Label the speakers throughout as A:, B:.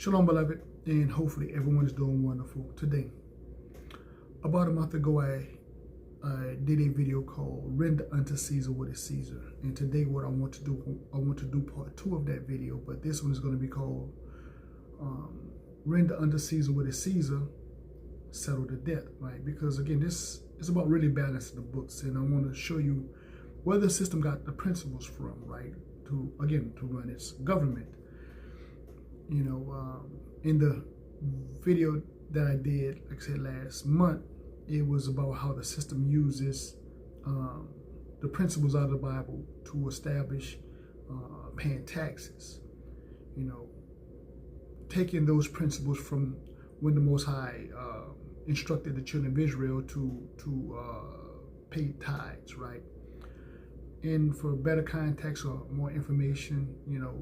A: Shalom, beloved, and hopefully everyone is doing wonderful today. About a month ago, I did a video called "Render unto Caesar what is Caesar," and today, what I want to do part 2 of that video. But this one is going to be called "Render unto Caesar what is Caesar, Settle the Debt." Right? Because again, this is about really balancing the books, and I want to show you where the system got the principles from, right? To run its government. You know, in the video that I did, like I said, last month, it was about how the system uses the principles out of the Bible to establish paying taxes. You know, taking those principles from when the Most High instructed the children of Israel to pay tithes, right? And for better context or more information, you know,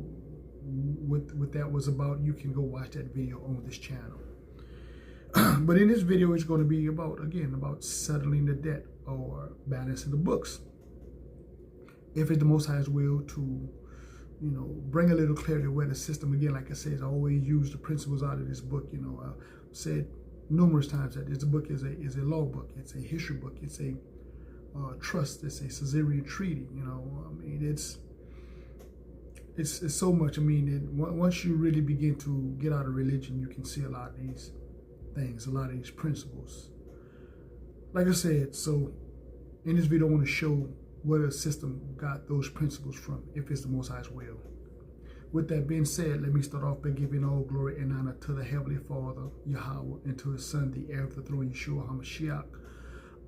A: what that was about, you can go watch that video on this channel. But in this video, it's going to be about settling the debt or balancing the books. If it's the Most High's will to, you know, bring a little clarity where the system, again, like I said, I always use the principles out of this book. You know, I've said numerous times that this book is a law book, it's a history book, it's a trust, it's a Caesarean treaty. You know, I mean, it's so much. I mean, once you really begin to get out of religion, you can see a lot of these things, a lot of these principles. Like I said, so in this video, I want to show where the system got those principles from, if it's the Most High's will. With that being said, let me start off by giving all glory and honor to the Heavenly Father, Yahweh, and to His Son, the heir of the throne, Yeshua HaMashiach.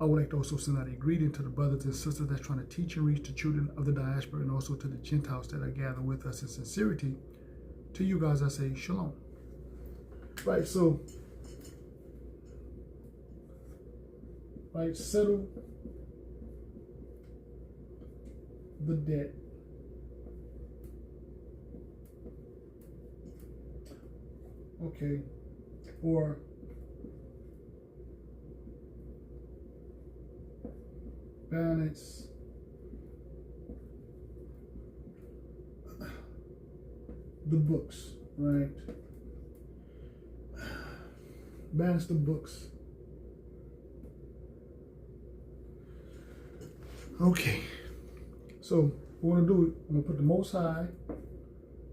A: I would like to also send out a greeting to the brothers and sisters that's trying to teach and reach the children of the diaspora, and also to the Gentiles that are gathered with us in sincerity. To you guys, I say shalom. Right, so, settle the debt. Okay, or balance the books, right? Balance the books. Okay, so what I'm gonna do, I'm gonna put the Most High,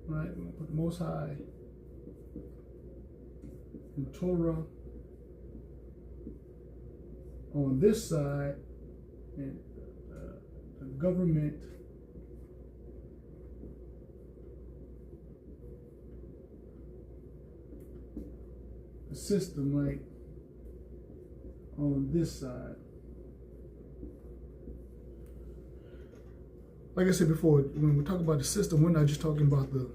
A: right? I'm gonna put the Most High and Torah on this side, and the government the system, right, on this side. Like I said before, when we talk about the system, we're not just talking about the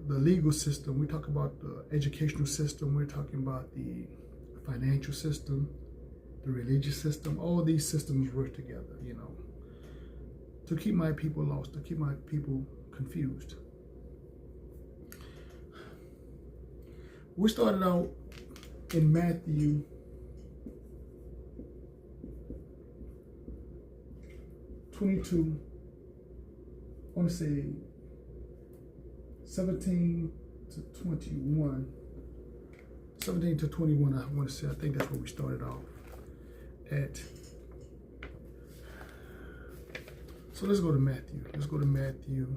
A: legal system. We talk about the educational system. We're talking about the financial system, the religious system. All these systems work together, you know, to keep my people lost, to keep my people confused. We started out in Matthew 22, I want to say 17 to 21. 17 to 21, I want to say. I think that's where we started off at. So let's go to Matthew. Let's go to Matthew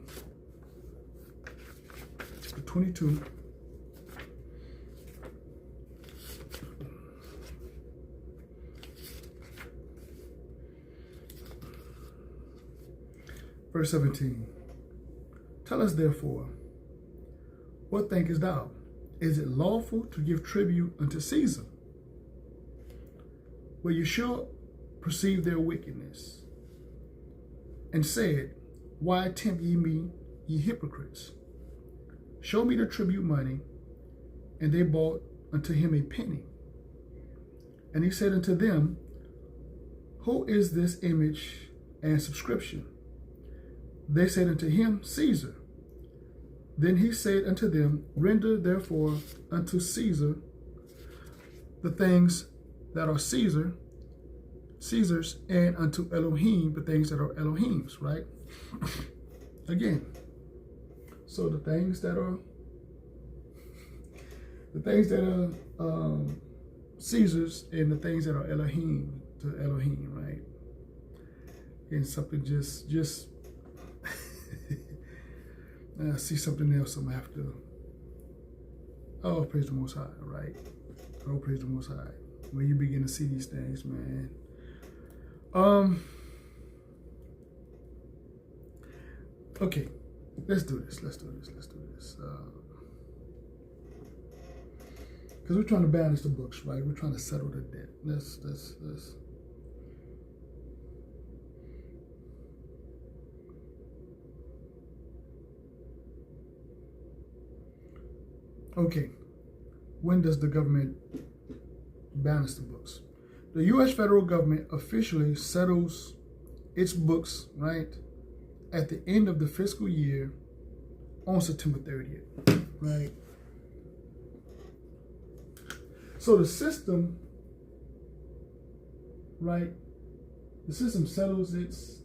A: 22. Verse 17. Tell us therefore, what thinkest thou? Is it lawful to give tribute unto Caesar? Well, Yeshua perceived their wickedness, and said, why tempt ye me, ye hypocrites? Show me the tribute money. And they brought unto him a penny. And he said unto them, who is this image and subscription? They said unto him, Caesar. Then he said unto them, render therefore unto Caesar the things that are Caesar's, and unto Elohim the things that are Elohim's, right? Again, So the things that are Caesar's and the things that are Elohim to Elohim, right? And something just I see something else I'm gonna have to. Oh, praise the Most High, right? Oh, praise the Most High. When you begin to see these things, man. Okay, let's do this. Because we're trying to balance the books, right? We're trying to settle the debt. Let's. Okay, when does the government balance the books? The U.S. federal government officially settles its books, right, at the end of the fiscal year on September 30th, right? So the system, right, the system settles its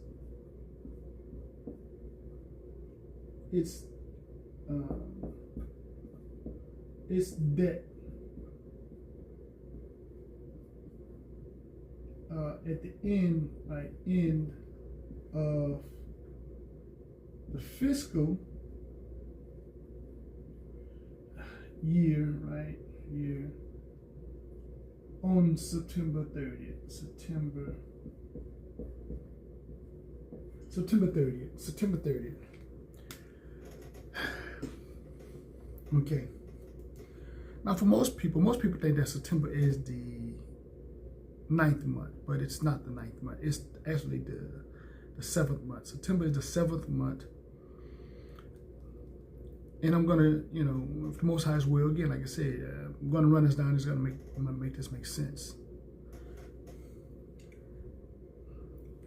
A: debt at the end of the fiscal year, right? Year on September 30th. September 30th. Okay. Now, for most people think that September is the 9th month, but it's not the 9th month. It's actually the 7th month. September is the 7th month. And I'm gonna, if the Most High's will, again, like I said, I'm gonna run this down. I'm gonna make this make sense.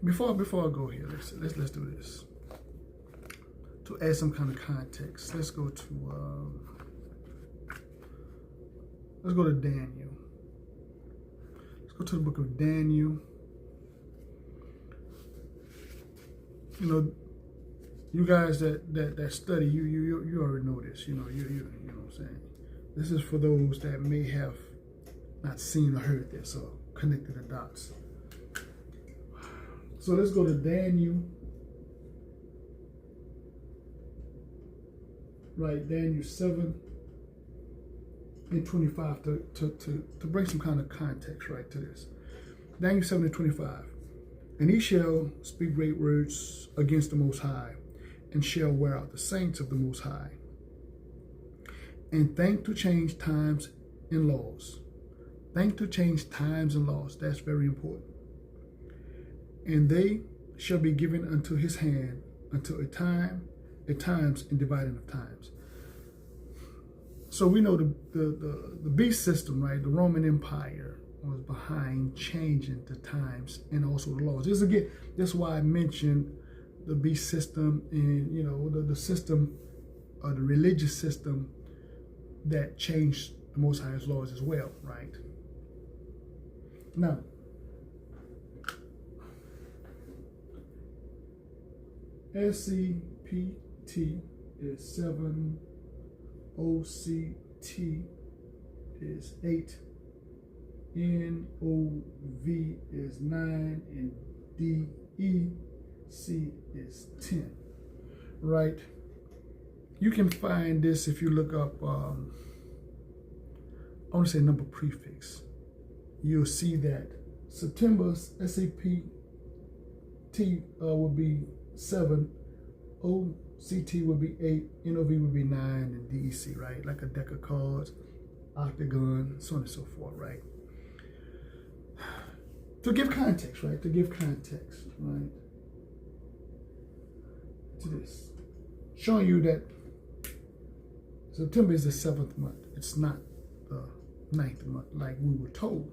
A: Before I go here, let's do this. To add some kind of context, let's go to Daniel. Let's go to the book of Daniel. You guys that study, you already know this. You know what I'm saying. This is for those that may have not seen or heard this or connected the dots. So let's go to Daniel. Right, Daniel 7:25 to bring some kind of context right to this. Daniel 7:25. And he shall speak great words against the Most High, and shall wear out the saints of the Most High, and think to change times and laws. Think to change times and laws. That's very important. And they shall be given unto his hand until a times and dividing of times. So we know the beast system, right? The Roman Empire was behind changing the times and also the laws. That's why I mentioned the beast system and the system, the religious system that changed the Most High's laws as well, right? Now, SCPT is 7, OCT is 8, NOV is 9, and DEC is 10, right? You can find this if you look up, I want to say number prefix. You'll see that September's SCPT would be 7, OCT would be 8, NOV would be 9, and DEC, right? Like a deck of cards, octagon, so on and so forth, right? To give context, right? To this. Showing you that September is the 7th month. It's not the 9th month like we were told.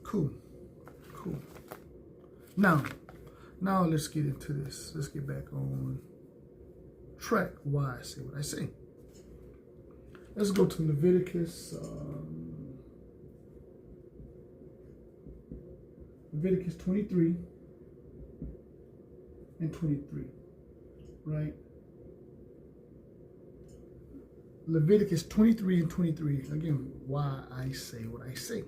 A: Cool. Now let's get into this. Let's get back on track. Why I say what I say. Let's go to Leviticus 23 and 23. right? Leviticus 23 and 23. Again, why I say what I say.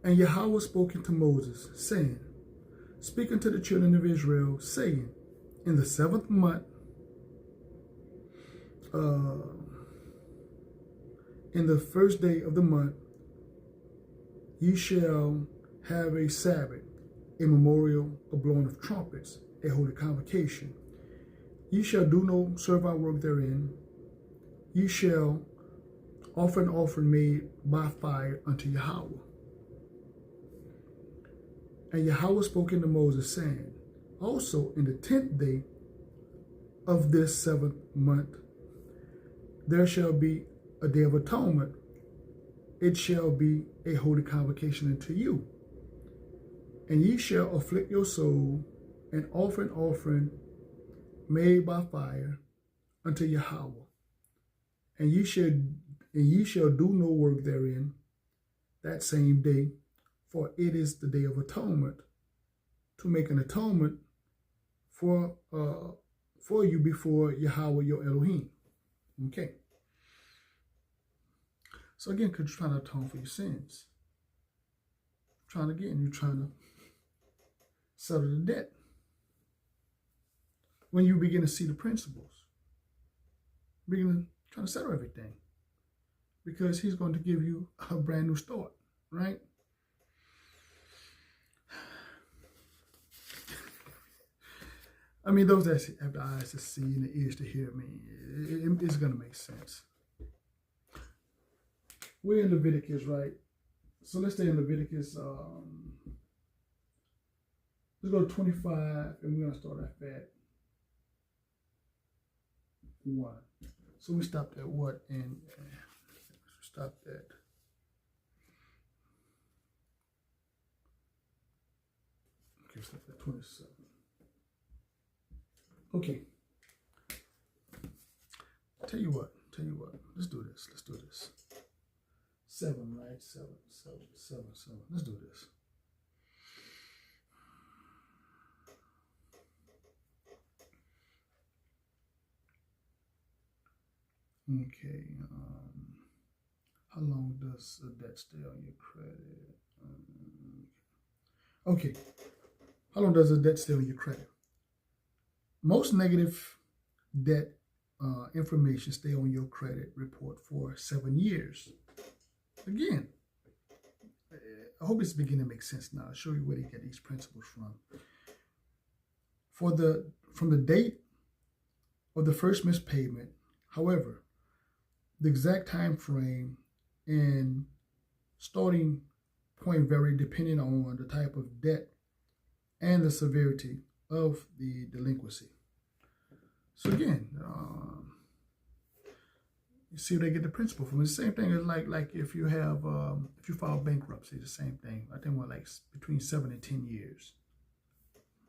A: And Yahweh spoke unto Moses, saying, Speak unto the children of Israel, saying, In the 7th month, in the 1st day of the month, ye shall have a Sabbath, a memorial, a blowing of trumpets, a holy convocation. Ye shall do no servile work therein. Ye shall offer an offering made by fire unto Yahweh. And Yahweh spoke unto Moses, saying, Also in the 10th day of this 7th month, there shall be a day of atonement. It shall be a holy convocation unto you. And ye shall afflict your soul and offer an offering made by fire unto Yahweh. And ye shall do no work therein that same day, for it is the day of atonement, to make an atonement for you before Yahweh your Elohim. Okay. So again, because you're trying to atone for your sins. You're trying to settle the debt. When you begin to see the principles, begin to try to settle everything. Because he's going to give you a brand new start, right? I mean, those that have the eyes to see and the ears to hear me, it's going to make sense. We're in Leviticus, right? So let's stay in Leviticus. Let's go to 25, and we're going to start at 1. So we stopped at what? And stopped at. Okay, stopped at 27. Okay. Tell you what. Let's do this. 7, right? 7. Let's do this. Okay. How long does a debt stay on your credit? Okay. How long does a debt stay on your credit? Most negative debt information stay on your credit report for 7 years. Again, I hope it's beginning to make sense now. I'll show you where they get these principles from. From the date of the first missed payment, however, the exact time frame and starting point vary depending on the type of debt and the severity of the delinquency. So again, you see where they get the principle from. It's the same thing as like if you have if you file bankruptcy, the same thing. I think like between 7 and 10 years.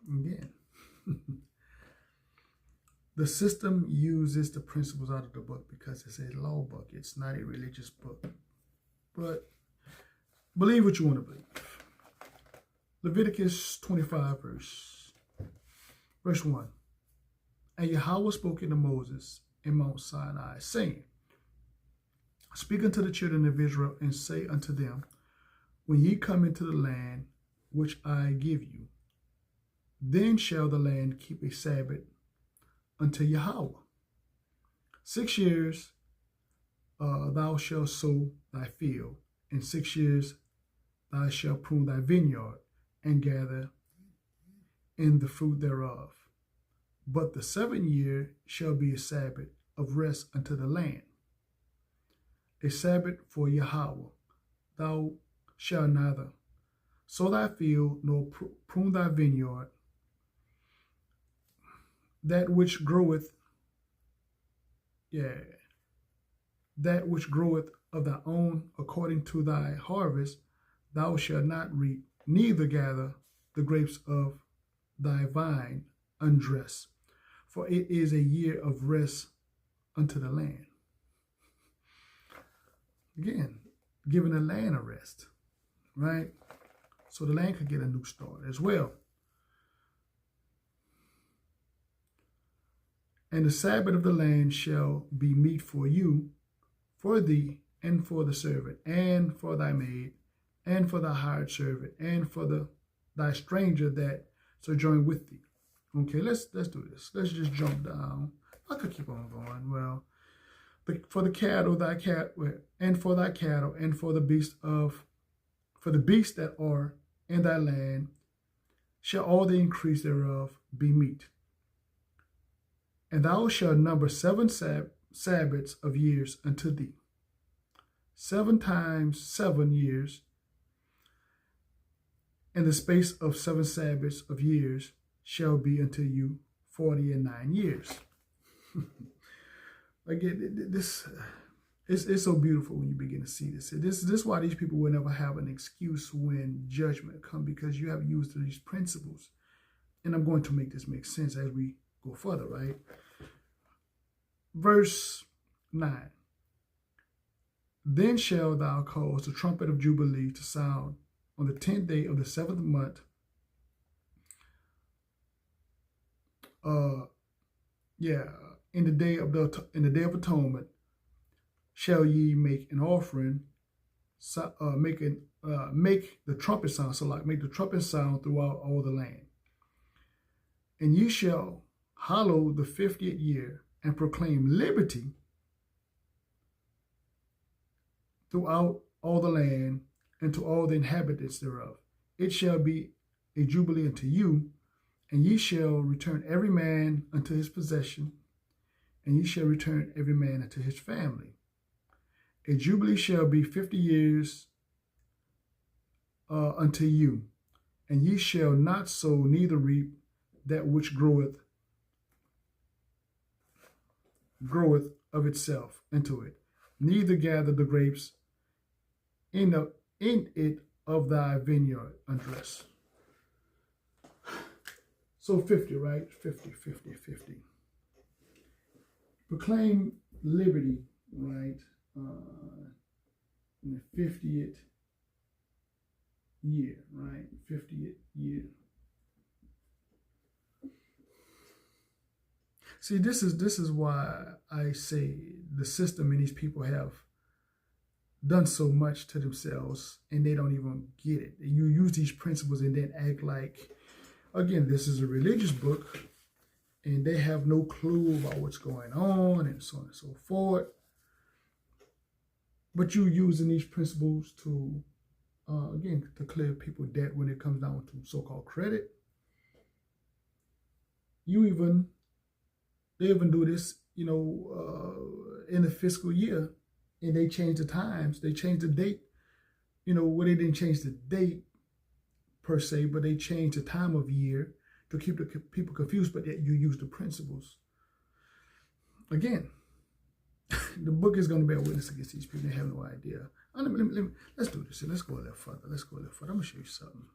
A: Again, the system uses the principles out of the book because it's a law book. It's not a religious book. But believe what you want to believe. Leviticus 25, verse 1. And Yahweh spoke unto Moses in Mount Sinai, saying, Speak unto the children of Israel, and say unto them, When ye come into the land which I give you, then shall the land keep a Sabbath unto Yahweh. 6 years thou shalt sow thy field, and 6 years thou shalt prune thy vineyard, and gather in the fruit thereof. But the 7th year shall be a Sabbath of rest unto the land, a Sabbath for Yahweh. Thou shalt neither sow thy field nor prune thy vineyard. That which groweth of thy own according to thy harvest, thou shalt not reap, neither gather the grapes of thy vine undressed, for it is a year of rest unto the land. Again, giving the land a rest, right? So the land could get a new start as well. And the Sabbath of the land shall be meat for you, for thee, and for the servant, and for thy maid, and for thy hired servant, and for thy stranger that sojourn with thee. Okay, let's do this. Let's just jump down. I could keep on going. Well, for the cattle, thy cat, and for thy cattle, and for the beasts that are in thy land, shall all the increase thereof be meat. And thou shalt number 7 Sabbaths of years unto thee. 7 times 7 years, and the space of 7 Sabbaths of years shall be unto you 49 years. Again, this it's so beautiful when you begin to see this. This is why these people will never have an excuse when judgment comes, because you have used these principles. And I'm going to make this make sense as we go further, right? Verse 9. Then shalt thou cause the trumpet of Jubilee to sound on the 10th day of the 7th month. In the day of atonement, shall ye make an offering, make the trumpet sound. So like make the trumpet sound throughout all the land. And ye shall hallow the 50th year, and proclaim liberty throughout all the land, and to all the inhabitants thereof. It shall be a jubilee unto you, and ye shall return every man unto his possession, and ye shall return every man unto his family. A jubilee shall be 50 years unto you, and ye shall not sow neither reap that which groweth of itself into it, neither gather the grapes in it of thy vineyard undress. So 50, right? 50. Proclaim liberty, right? In the 50th year, right? 50th year. See, this is why I say the system and these people have done so much to themselves, and they don't even get it. You use these principles and then act like, again, this is a religious book, and they have no clue about what's going on, and so on and so forth. But you using these principles to, again, to clear people debt when it comes down to so-called credit. They even do this, in the fiscal year, and they change the times. They change the date. They didn't change the date per se, but they change the time of year to keep the people confused, but yet you use the principles. Again, the book is going to bear witness against these people. They have no idea. Let's do this. Let's go a little further. I'm going to show you something.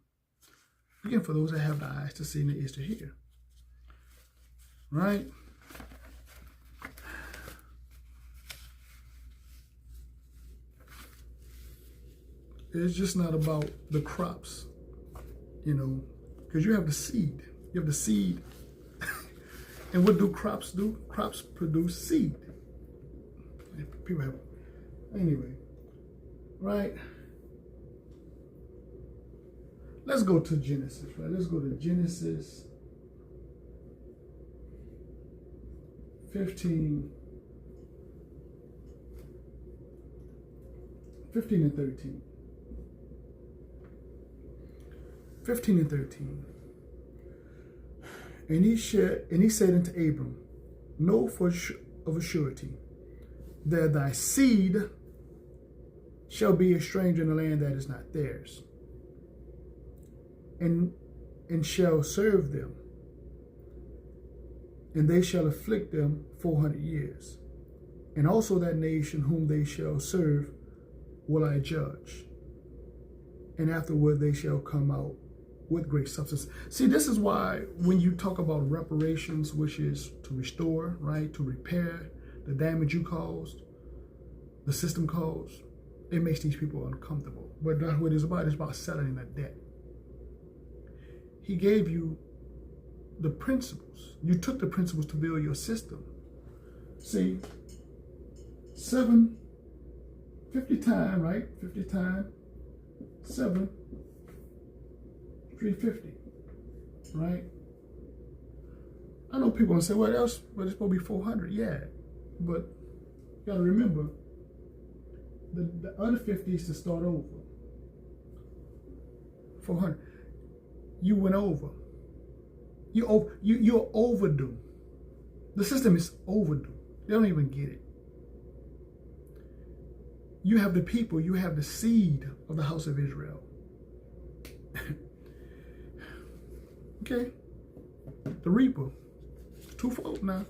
A: Again, for those that have the eyes to see and the ears to hear. Right? It's just not about the crops, because you have the seed. You have the seed. And what do crops do? Crops produce seed. People have, anyway, right? Let's go to Genesis, right? Let's go to Genesis 15 and 13. 15 and 13. And he said unto Abram, know of a surety that thy seed shall be a stranger in a land that is not theirs, and shall serve them, and they shall afflict them 400 years. And also that nation whom they shall serve will I judge, and afterward they shall come out with great substance. See, this is why when you talk about reparations, which is to restore, right, to repair the damage you caused, the system caused, it makes these people uncomfortable. But that's what it's about. It's about settling a debt. He gave you the principles. You took the principles to build your system. See, 50 times, right? 50 times 7, 350, right? I know people gonna say, what else? But it's supposed to be 400. Yeah, but you gotta remember, the other 50 is to start over. 400. You went over. You're overdue. The system is overdue. They don't even get it. You have the people, you have the seed of the house of Israel. Okay? The reaper. Twofold now.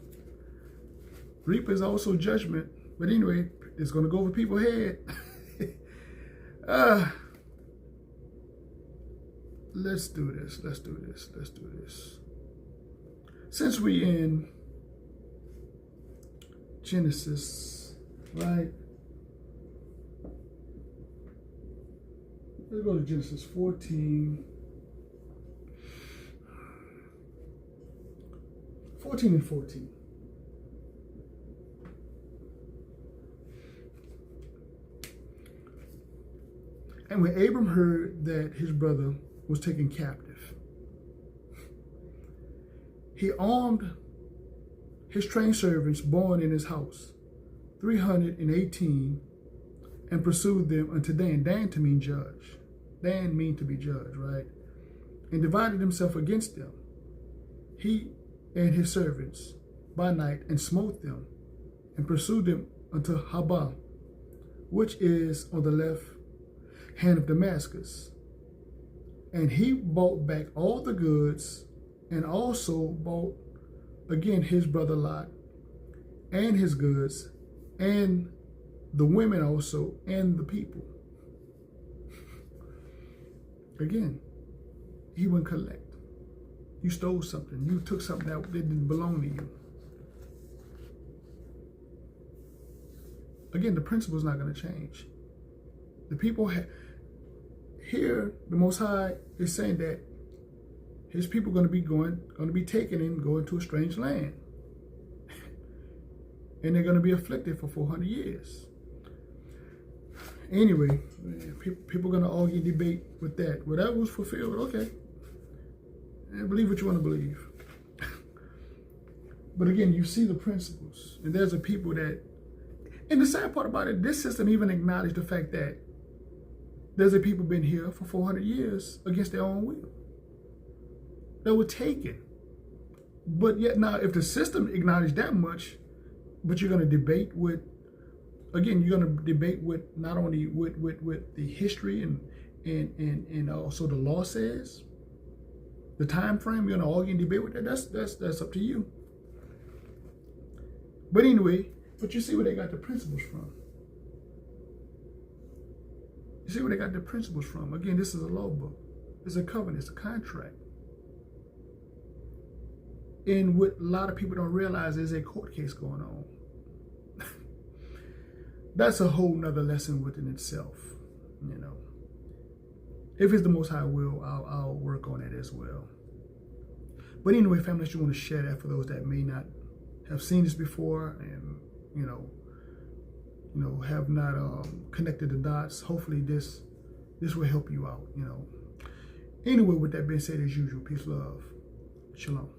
A: Reaper is also judgment. But anyway, it's going to go over people's head. Let's do this. Let's do this. Let's do this. Since we in Genesis, right? Let's go to Genesis 14. 14 and 14. And when Abram heard that his brother was taken captive, he armed his trained servants born in his house, 318, and pursued them unto Dan. Dan to mean judge. Dan mean to be judged, right? And divided himself against them, he and his servants, by night, and smote them, and pursued them unto Haba, which is on the left hand of Damascus. And he bought back all the goods, and also bought again his brother Lot, and his goods, and the women also, and the people. Again, he wouldn't collect. You stole something. You took something that didn't belong to you. Again, the principle's not going to change. The people here, the Most High is saying that his people are going to be taken and going to a strange land. And they're going to be afflicted for 400 years. Anyway, people are going to argue, debate with that. Well, that was fulfilled. Okay. And believe what you want to believe. But again, you see the principles. And there's a people that, and the sad part about it, this system even acknowledged the fact that there's a people been here for 400 years against their own will. They were taken. But yet now, if the system acknowledged that much, but you're going to debate with, again, you're going to debate with not only with the history and also the law says, the time frame, you're going to argue and debate with that, that's up to you. But anyway, but you see where they got the principles from. You see where they got the principles from. Again, this is a law book. It's a covenant. It's a contract. And what a lot of people don't realize is a court case going on. That's a whole nother lesson within itself, you know. If it's the Most High will, I'll work on it as well. But anyway, family, I just want to share that for those that may not have seen this before and, you know, have not connected the dots. Hopefully this will help you out, you know. Anyway, with that being said, as usual, peace, love, shalom.